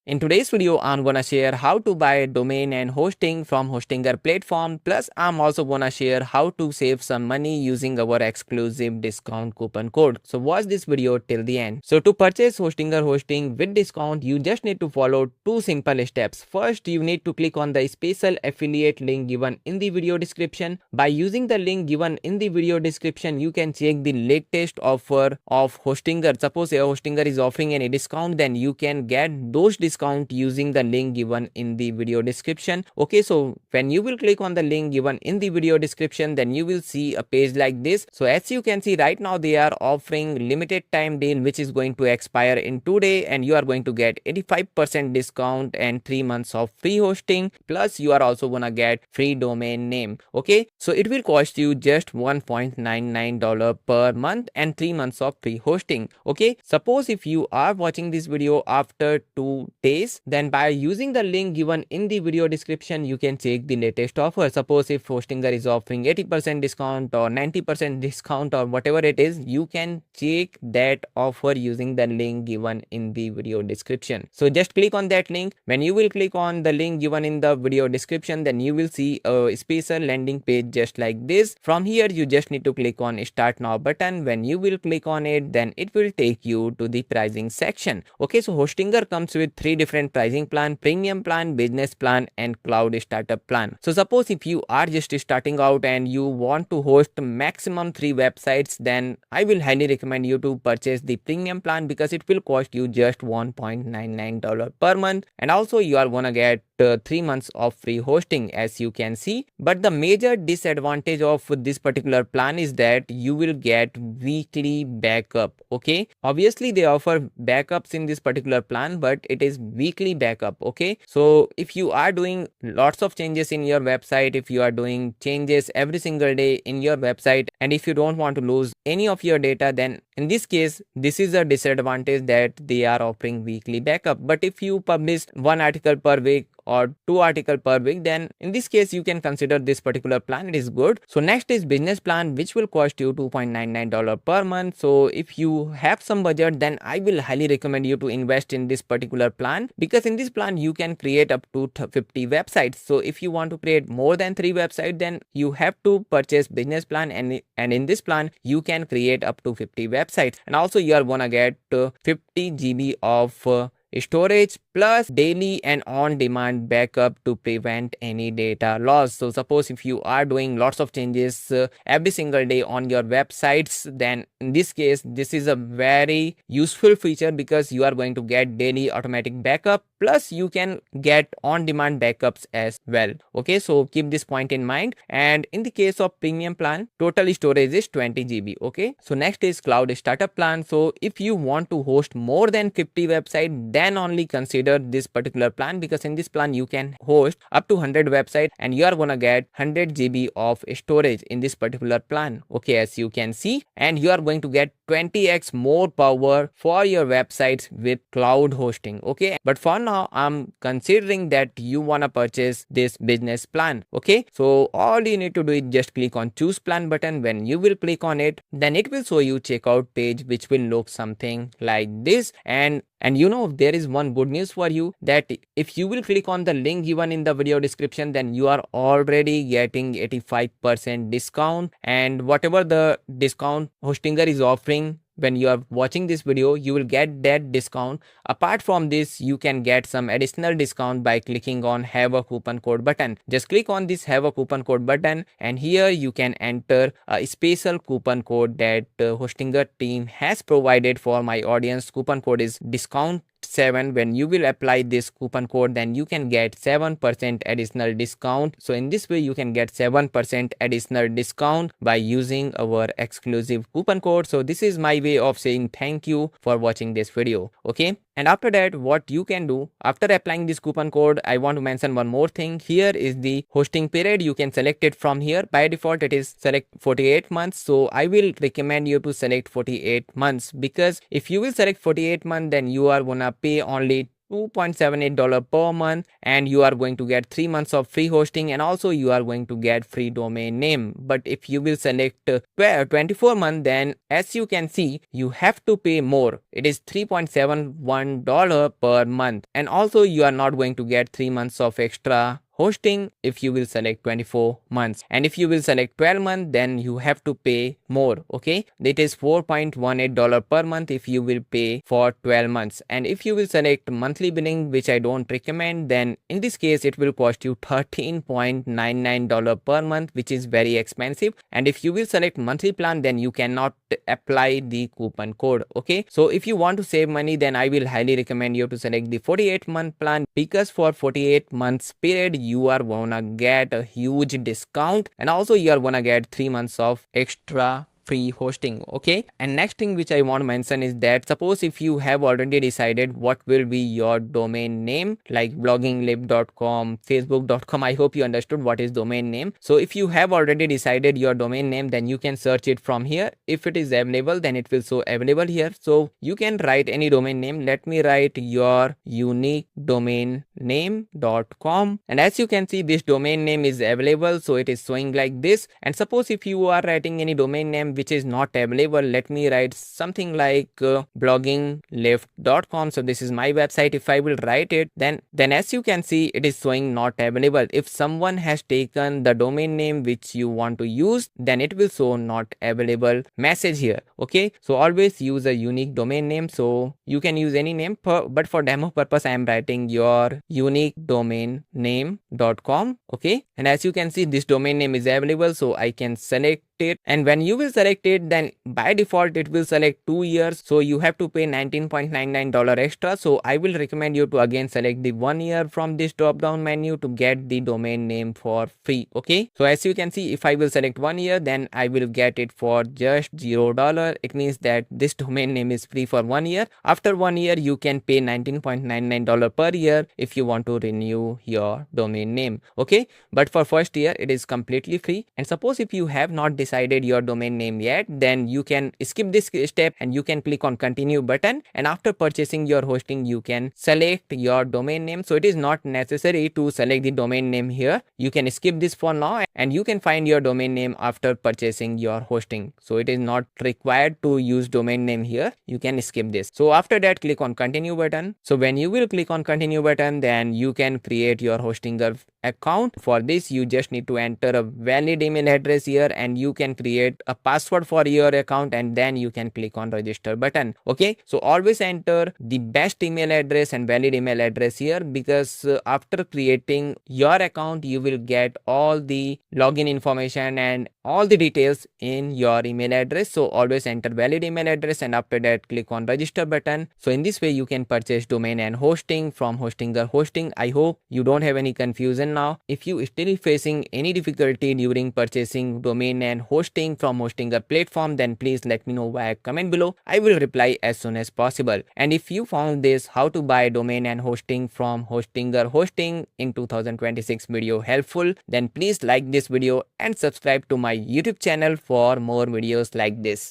In today's video, I'm gonna share how to buy domain and hosting from Hostinger platform. Plus, I'm also gonna share how to save some money using our exclusive discount coupon code. So watch this video till the end. So to purchase Hostinger hosting with discount, you just need to follow two simple steps. First, you need to click on the special affiliate link given in the video description. By using the link given in the video description, you can check the latest offer of Hostinger. Suppose a Hostinger is offering any discount, then you can get those discounts using the link given in the video description. Okay, so when you will click on the link given in the video description, then you will see a page like this. So as you can see right now, they are offering limited time deal which is going to expire in 2 days, and you are going to get 85% discount and 3 months of free hosting. Plus you are also gonna get free domain name. Okay, so it will cost you just $1.99 per month and 3 months of free hosting. Okay, suppose if you are watching this video after 2 days, then by using the link given in the video description, you can check the latest offer. Suppose if Hostinger is offering 80% discount or 90% discount or whatever it is, you can check that offer using the link given in the video description. So just click on that link. When you will click on the link given in the video description, then you will see a special landing page just like this. From here, you just need to click on start now button. When you will click on it, then it will take you to the pricing section. Okay, so Hostinger comes with 3 different pricing plan: premium plan, business plan, and cloud startup plan. So suppose if you are just starting out and you want to host maximum 3 websites, then I will highly recommend you to purchase the premium plan because it will cost you just $1.99 per month, and also you are gonna get 3 months of free hosting, as you can see. But the major disadvantage of this particular plan is that you will get weekly backup. Okay, obviously they offer backups in this particular plan, but it is weekly backup. Okay, so if you are doing lots of changes in your website, if you are doing changes every single day in your website, and if you don't want to lose any of your data, then in this case this is a disadvantage that they are offering weekly backup. But if you publish 1 article per week or 2 articles per week, then in this case you can consider this particular plan. It is good. So next is business plan, which will cost you $2.99 per month. So if you have some budget, then I will highly recommend you to invest in this particular plan, because in this plan you can create up to 50 websites. So if you want to create more than 3 websites, then you have to purchase business plan, and in this plan you can create up to 50 websites, and also you are gonna get 50 GB of storage plus daily and on-demand backup to prevent any data loss. So suppose if you are doing lots of changes every single day on your websites, then in this case this is a very useful feature because you are going to get daily automatic backup, plus you can get on-demand backups as well. Okay, so keep this point in mind. And in the case of premium plan, total storage is 20 GB. Okay, so next is cloud startup plan. So if you want to host more than 50 websites, then only consider this particular plan, because in this plan you can host up to 100 websites and you are gonna get 100 GB of storage in this particular plan. Okay, as you can see, and you are going to get 20x more power for your websites with cloud hosting. Okay, but for now I'm considering that you wanna purchase this business plan. Okay, so all you need to do is just click on choose plan button. When you will click on it, then it will show you checkout page, which will look something like this. And you know, there is one good news for you, that if you will click on the link given in the video description, then you are already getting 85% discount, and whatever the discount Hostinger is offering when you are watching this video, you will get that discount. Apart from this, you can get some additional discount by clicking on have a coupon code button. Just click on this have a coupon code button, and here you can enter a special coupon code that Hostinger team has provided for my audience. Coupon code is discount 7. When you will apply this coupon code, then you can get 7% additional discount. So in this way you can get 7% additional discount by using our exclusive coupon code. So this is my way of saying thank you for watching this video. Okay, and after that, what you can do after applying this coupon code, I want to mention one more thing. Here is the hosting period. You can select it from here. By default it is select 48 months. So I will recommend you to select 48 months, because if you will select 48 months, then you are gonna pay only $2.78 per month, and you are going to get 3 months of free hosting, and also you are going to get free domain name. But if you will select 24 month, then as you can see, you have to pay more. It is $3.71 per month, and also you are not going to get 3 months of extra hosting if you will select 24 months. And if you will select 12 months, then you have to pay more. Okay, it is $4.18 per month if you will pay for 12 months. And if you will select monthly billing, which I don't recommend, then in this case it will cost you $13.99 per month, which is very expensive. And if you will select monthly plan, then you cannot apply the coupon code. Okay, so if you want to save money, then I will highly recommend you to select the 48-month plan, because for 48 months period you are gonna get a huge discount, and also you are gonna get 3 months of extra free hosting. Okay, and next thing which I want to mention is that suppose if you have already decided what will be your domain name, like blogginglib.com, facebook.com, I hope you understood what is domain name. So if you have already decided your domain name, then you can search it from here. If it is available, then it will show available here. So you can write any domain name. Let me write your unique domain name.com, and as you can see, this domain name is available, so it is showing like this. And suppose if you are writing any domain name which is not available, let me write something like bloggingleft.com. so this is my website. If I will write it, then as you can see, it is showing not available. If someone has taken the domain name which you want to use, then it will show not available message here. Okay, so always use a unique domain name. So you can use any name, but for demo purpose I am writing your unique domain name.com. okay, and as you can see, this domain name is available, so I can select it. And when you will select it, then by default it will select 2 years, so you have to pay $19.99 extra. So I will recommend you to again select the 1 year from this drop down menu to get the domain name for free. Okay, so as you can see, if I will select 1 year, then I will get it for just $0. It means that this domain name is free for 1 year. After 1 year you can pay $19.99 per year if you want to renew your domain name. Okay, but for first year it is completely free. And suppose if you have not decided your domain name yet, then you can skip this step and you can click on continue button, and after purchasing your hosting you can select your domain name. So it is not necessary to select the domain name here. You can skip this for now, and you can find your domain name after purchasing your hosting. So it is not required to use domain name here. You can skip this. So after that, click on continue button. So when you will click on continue button, then you can create your Hostinger account. For this you just need to enter a valid email address here, and you can create a password for your account, and then you can click on register button. Okay, so always enter the best email address and valid email address here, because after creating your account you will get all the login information and all the details in your email address. So always enter valid email address, and after that click on register button. So in this way you can purchase domain and hosting from Hostinger Hosting. I hope you don't have any confusion now. If you still facing any difficulty during purchasing domain and hosting from Hostinger platform, then please let me know via comment below. I will reply as soon as possible. And if you found this how to buy domain and hosting from Hostinger Hosting in 2026 video helpful, then please like this video and subscribe to my YouTube channel for more videos like this.